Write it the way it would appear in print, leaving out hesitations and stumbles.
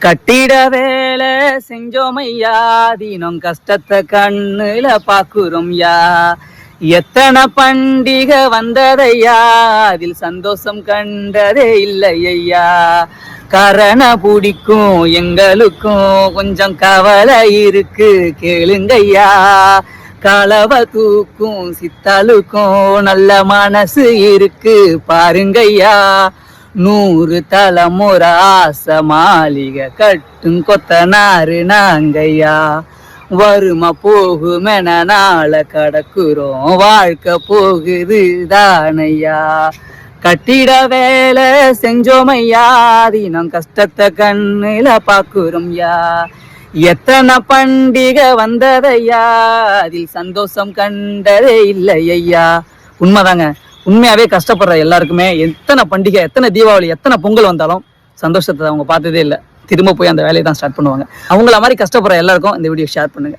கட்டிட வேலை செஞ்சோமையா, தினம் கஷ்டத்தை கண்ணுல பாக்குறோம் யா. எத்தனை பண்டிகை வந்ததையா, அதில் சந்தோஷம் கண்டதே இல்லையா. கரண பிடிக்கும் எங்களுக்கும் கொஞ்சம் கவலை இருக்கு கேளுங்கய்யா. களவ தூக்கும் சித்தாளுக்கும் நல்ல மனசு இருக்கு பாருங்கய்யா. 100 தலைமுறை ஆசை மாளிகை கட்டும் கொத்தனாரு நாங்கய்யா. வருமா போகுமென நாள கடக்குறோம், வாழ்க்கை போகுது தானையா. கட்டிட வேலை செஞ்சோமையா, தினம் கஷ்டத்தை கண்ணுல பாக்குறோம் யா. எத்தனை பண்டிகை வந்ததையா, அதில் சந்தோஷம் கண்டதே இல்லையா. உண்மைதாங்க. உண்மையாவே கஷ்டப்படுற எல்லாருக்குமே எத்தனை பண்டிகை, எத்தனை தீபாவளி, எத்தனை பொங்கல் வந்தாலும் சந்தோஷத்தை அவங்க பார்த்ததே இல்லை. திரும்ப போய் அந்த வேலையை தான் ஸ்டார்ட் பண்ணுவாங்க. அவங்கள மாதிரி கஷ்டப்படுற எல்லாருக்கும் இந்த வீடியோ ஷேர் பண்ணுங்க.